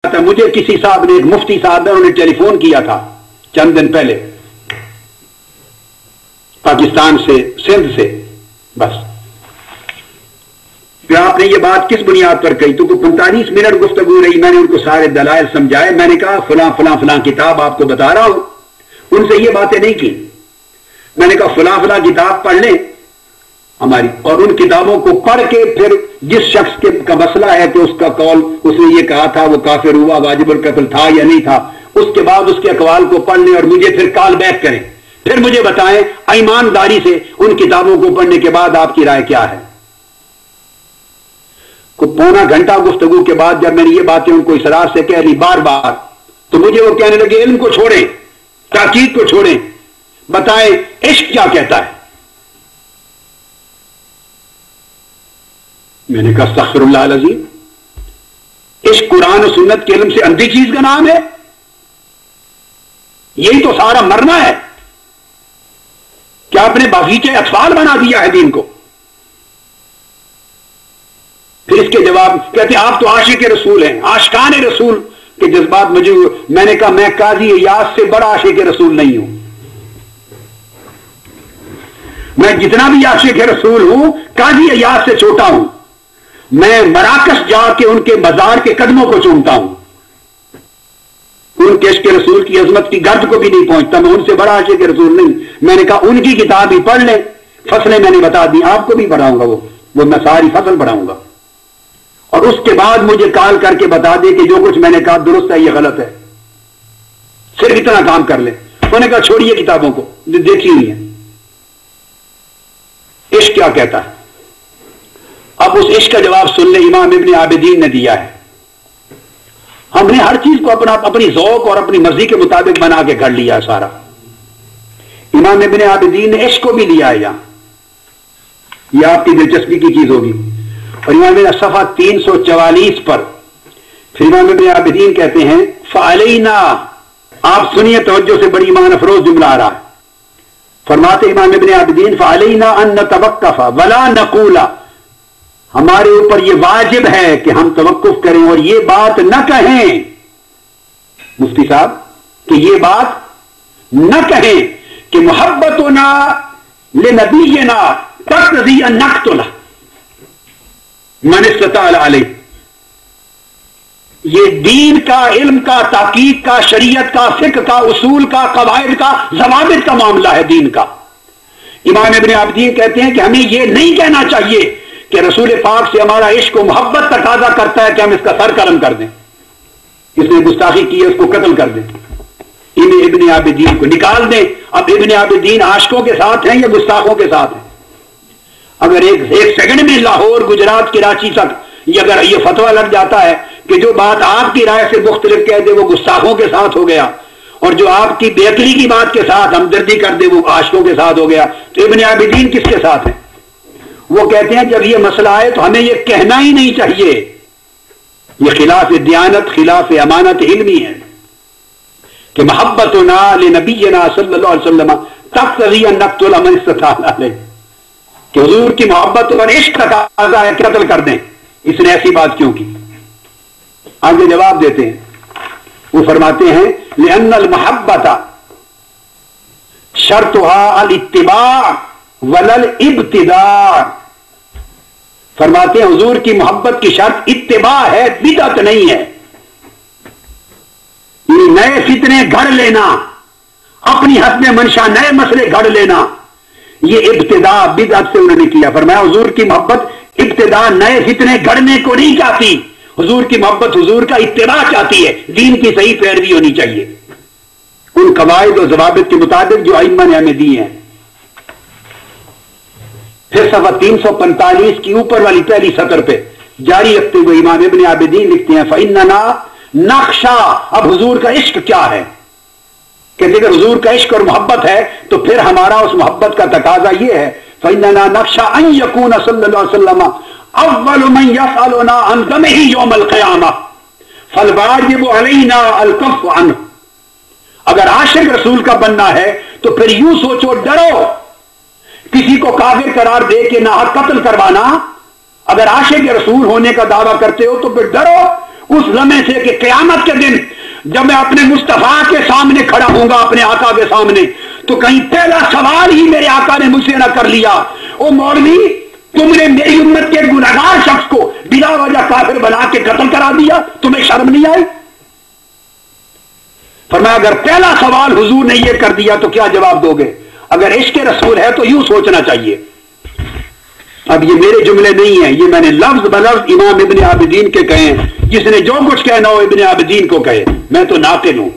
تھا, مجھے کسی صاحب نے, ایک مفتی صاحب نے, انہیں ٹیلی فون کیا تھا چند دن پہلے پاکستان سے, سندھ سے. بس کہ آپ نے یہ بات کس بنیاد پر کہی؟ تو 45 منٹ گفتگو رہی. میں نے ان کو سارے دلائل سمجھائے. میں نے کہا فلاں فلاں فلاں کتاب آپ کو بتا رہا ہوں. ان سے یہ باتیں نہیں کی. میں نے کہا فلاں فلاں کتاب پڑھ لیں ہماری, اور ان کتابوں کو پڑھ کے پھر جس شخص کا مسئلہ ہے کہ اس کا قول, اس نے یہ کہا تھا وہ کافر ہوا, واجب القتل تھا یا نہیں تھا, اس کے بعد اس کے اقوال کو پڑھ لیں اور مجھے پھر کال بیک کریں. پھر مجھے بتائیں ایمانداری سے ان کتابوں کو پڑھنے کے بعد آپ کی رائے کیا ہے. کو پونا گھنٹہ گفتگو کے بعد جب میں نے یہ باتیں ان کو اسرار سے کہہ لی بار بار, تو مجھے وہ کہنے لگے علم کو چھوڑیں, تحقیق کو چھوڑیں, بتائیں عشق کیا کہتا ہے. میں نے کہا استغفر اللہ العظیم, عشق قرآن و سنت کے علم سے اندھی چیز کا نام ہے؟ یہی تو سارا مرنا ہے. کیا آپ نے باغیچے اطفال بنا دیا ہے دین کو؟ پھر اس کے جواب کہتے ہیں آپ تو عاشق رسول ہیں, عاشقان رسول کے جذبات مجھے. میں نے کہا میں قاضی ایاز سے بڑا عاشق رسول نہیں ہوں. میں جتنا بھی عاشق رسول ہوں قاضی ایاز سے چھوٹا ہوں. میں مراکش جا کے ان کے مزار کے قدموں کو چومتا ہوں, ان کے عشق رسول کی عظمت کی گرد کو بھی نہیں پہنچتا. میں ان سے بڑا عاشق رسول نہیں. میں نے کہا ان کی کتاب ہی پڑھ لیں, فصلیں میں نے بتا دی, آپ کو بھی پڑھاؤں گا, وہ میں ساری فصل پڑھاؤں گا, اور اس کے بعد مجھے کال کر کے بتا دے کہ جو کچھ میں نے کہا درست ہے یا غلط ہے. صرف اتنا کام کر لیں. انہوں نے کہا چھوڑیے کتابوں کو, دیکھی ہوئی ہیں. عشق کیا کہتا ہے؟ اب اس عشق کا جواب سن لیں. امام ابن عابدین نے دیا ہے. ہم نے ہر چیز کو اپنی ذوق اور اپنی مرضی کے مطابق بنا کے گھڑ لیا ہے سارا. امام ابن عابدین نے عشق کو بھی لیا ہے یہاں, یہ آپ کی دلچسپی کی چیز ہوگی. اور امام ابن صفحہ 344 پر پھر امام ابن عابدین کہتے ہیں فعلینا, آپ سنیے توجہ سے, بڑی ایمان افروز جملہ آ رہا ہے. فرماتے امام ابن عابدین فعلینا ان نتوقف ولا نقول, ہمارے اوپر یہ واجب ہے کہ ہم توقف کریں اور یہ بات نہ کہیں, مفتی صاحب, کہ یہ بات نہ کہیں کہ محبتنا لنبینا تقتضی ان نقتل من استطاع علیہ. یہ دین کا, علم کا, تحقیق کا, شریعت کا, فقہ کا, اصول کا, قواعد کا, ضوابط کا معاملہ ہے دین کا. امام ابن عابدین کہتے ہیں کہ ہمیں یہ نہیں کہنا چاہیے کہ رسول پاک سے ہمارا عشق و محبت تقاضا کرتا ہے کہ ہم اس کا سر قلم کر دیں, اس نے گستاخی کی ہے اس کو قتل کر دیں, ابن عابدین کو نکال دیں. اب ابن عابدین عاشقوں کے ساتھ ہیں یا گستاخوں کے ساتھ ہیں؟ اگر ایک سیکنڈ میں لاہور, گجرات, کراچی تک اگر یہ فتویٰ لگ جاتا ہے کہ جو بات آپ کی رائے سے مختلف کہہ دے وہ گستاخوں کے ساتھ ہو گیا, اور جو آپ کی بے عقلی کی بات کے ساتھ ہمدردی کر دے وہ عاشقوں کے ساتھ ہو گیا, تو ابن عابدین کس کے ساتھ ہیں؟ وہ کہتے ہیں جب یہ مسئلہ آئے تو ہمیں یہ کہنا ہی نہیں چاہیے, یہ خلاف دیانت, خلاف امانت علمی ہے کہ محبتنا لنبینا صلی اللہ علیہ وسلم تقتضی ان نقتل من استطاع علیہ, کہ حضور کی محبت اور عشق کا تقاضا ہے قتل کر دیں. اس نے ایسی بات کیوں کی؟ آگے جواب دیتے ہیں. وہ فرماتے ہیں لأن المحبت شرطها الاتباع ولا الابتداع. فرماتے ہیں حضور کی محبت کی شرط اتباع ہے, بدعت نہیں ہے. یہ نئے فتنے گھڑ لینا, اپنی حسب منشا نئے مسئلے گھڑ لینا, یہ ابتداء بدعت سے انہوں نے کیا. فرمایا حضور کی محبت ابتداء نئے فتنے گھڑنے کو نہیں چاہتی, حضور کی محبت حضور کا اتباع چاہتی ہے, دین کی صحیح پیروی ہونی چاہیے ان قواعد و ضوابط کے مطابق جو ائمہ نے ہمیں دی ہیں. پھر صفحہ 345 کی اوپر والی پہلی سطر پہ جاری رکھتے ہوئے امام ابن عابدین لکھتے ہیں فَإِنَّنَا نَخْشَىٰ, اب حضور کا عشق کیا ہے؟ کہ اگر حضور کا عشق اور محبت ہے تو پھر ہمارا اس محبت کا تقاضا یہ ہے فَإِنَّنَا نَخْشَىٰ أَن يَكُونَ صلی اللہ علیہ وسلم اول من يسألنا عن دمه يوم القیامہ فالواجب علینا الکف عنہ. اگر عاشق رسول کا بننا ہے تو پھر یوں سوچو, ڈرو کسی کو کافر قرار دے کے ناحق قتل کروانا. اگر عاشق رسول ہونے کا دعویٰ کرتے ہو تو پھر ڈرو اس لمحے سے کہ قیامت کے دن جب میں اپنے مصطفیٰ کے سامنے کھڑا ہوں گا، اپنے آقا کے سامنے، تو کہیں پہلا سوال ہی میرے آقا نے مجھ سے نہ کر لیا، او مولوی تم نے میری امت کے گنہگار شخص کو بلا وجہ کافر بنا کے قتل کرا دیا، تمہیں شرم نہیں آئی؟ فرمایا اگر پہلا سوال حضور نے یہ کر دیا تو کیا جواب دو گے؟ اگر عشق رسول ہے تو یوں سوچنا چاہیے. اب یہ میرے جملے نہیں ہیں، یہ میں نے لفظ بلفظ امام ابن عابدین کے کہے ہیں. جس نے جو کچھ کہنا ہو ابن عابدین کو کہے، میں تو ناقل ہوں.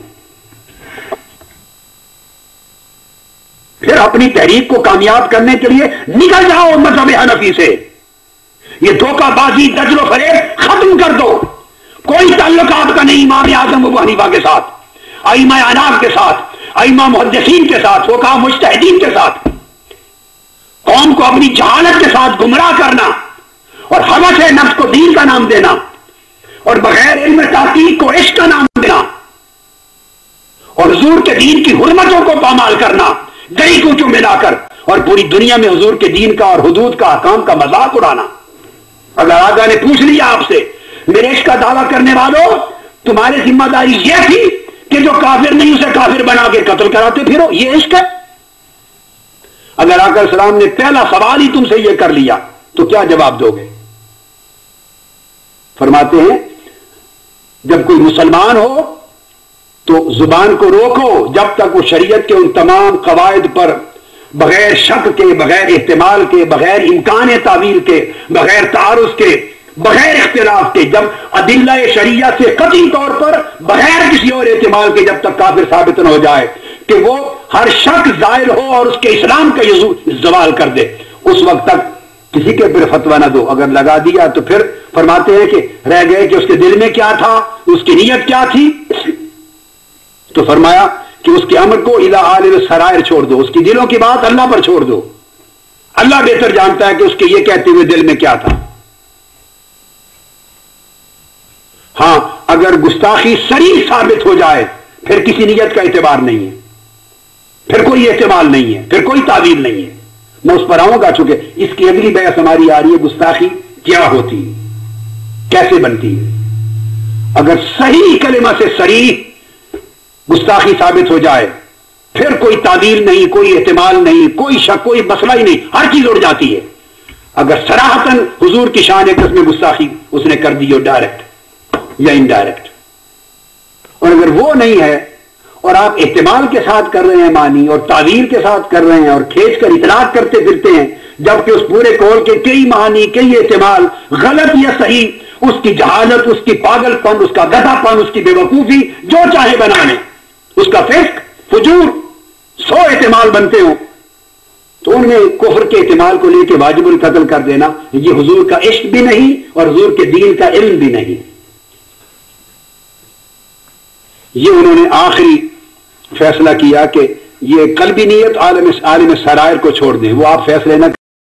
پھر اپنی تحریک کو کامیاب کرنے کے لیے نکل جاؤ مذہب حنفی سے. یہ دھوکہ بازی دجل و فریب ختم کر دو. کوئی تعلق آپ کا نہیں امام اعظم ابو حنیفہ کے ساتھ، ائمہ احناف کے ساتھ، ائمہ محدثین کے ساتھ، فقہاء مجتہدین کے ساتھ. قوم کو اپنی جہالت کے ساتھ گمراہ کرنا اور ہوس نفس کو دین کا نام دینا اور بغیر علم تحقیق کو عشق کا نام دینا اور حضور کے دین کی حرمتوں کو پامال کرنا گئی کوچوں میں لا کر، اور پوری دنیا میں حضور کے دین کا اور حدود کا احکام کا مذاق اڑانا. اگر آقا نے پوچھ لیا آپ سے میرے عشق کا دعویٰ کرنے والوں، تمہاری ذمہ داری یہ تھی کہ جو کافر نہیں اسے کافر بنا کے قتل کراتے پھرو، یہ عشق ہے؟ اگر آقا السلام نے پہلا سوال ہی تم سے یہ کر لیا تو کیا جواب دو گے؟ فرماتے ہیں جب کوئی مسلمان ہو تو زبان کو روکو جب تک وہ شریعت کے ان تمام قواعد پر بغیر شک کے، بغیر احتمال کے، بغیر امکان تعویل کے، بغیر تعارض کے، بغیر اختلاف کے، جب ادلہ شریعہ سے قطعی طور پر بغیر کسی اور احتمال کے جب تک کافر ثابت نہ ہو جائے کہ وہ ہر شک ظاہر ہو اور اس کے اسلام کا زوال کر دے، اس وقت تک کسی کے پر فتویٰ نہ دو. اگر لگا دیا تو پھر فرماتے ہیں کہ رہ گئے کہ اس کے دل میں کیا تھا، اس کی نیت کیا تھی. تو فرمایا کہ اس کے عمل کو الی عالم السرائر چھوڑ دو، اس کی دلوں کی بات اللہ پر چھوڑ دو. اللہ بہتر جانتا ہے کہ اس کے یہ کہتے ہوئے دل میں کیا تھا. ہاں اگر گستاخی صریح ثابت ہو جائے پھر کسی نیت کا اعتبار نہیں ہے، پھر کوئی احتمال نہیں ہے، پھر کوئی تعویل نہیں ہے. میں اس پر آؤں گا چونکہ اس کی اگلی بحث ہماری آ رہی ہے گستاخی کیا ہوتی ہے، کیسے بنتی ہے. اگر صحیح کلمہ سے صریح گستاخی ثابت ہو جائے پھر کوئی تعویل نہیں، کوئی احتمال نہیں، کوئی شک، کوئی مسئلہ ہی نہیں، ہر چیز اڑ جاتی ہے. اگر صراحتاً حضور کی شان ایک قسم گستاخی اس نے کر دی ہو ڈائریکٹ یا انڈائریکٹ، اور اگر وہ نہیں ہے اور آپ احتمال کے ساتھ کر رہے ہیں معنی اور تعویل کے ساتھ کر رہے ہیں اور کھینچ کر اطلاق کرتے پھرتے ہیں، جبکہ اس پورے قول کے کئی معنی، کئی احتمال غلط یا صحیح، اس کی جہالت، اس کی پاگل پن، اس کا گدھا پن، اس کی بے وقوفی جو چاہے بنا لیں، اس کا فسق، فجور 100 احتمال بنتے ہوں، تو ان میں کفر کے احتمال کو لے کے واجب القتل کر دینا یہ حضور کا عشق بھی نہیں اور حضور کے دین کا علم بھی نہیں. یہ انہوں نے آخری فیصلہ کیا کہ یہ قلبی نیت عالم سرائر کو چھوڑ دیں، وہ آپ فیصلے نہ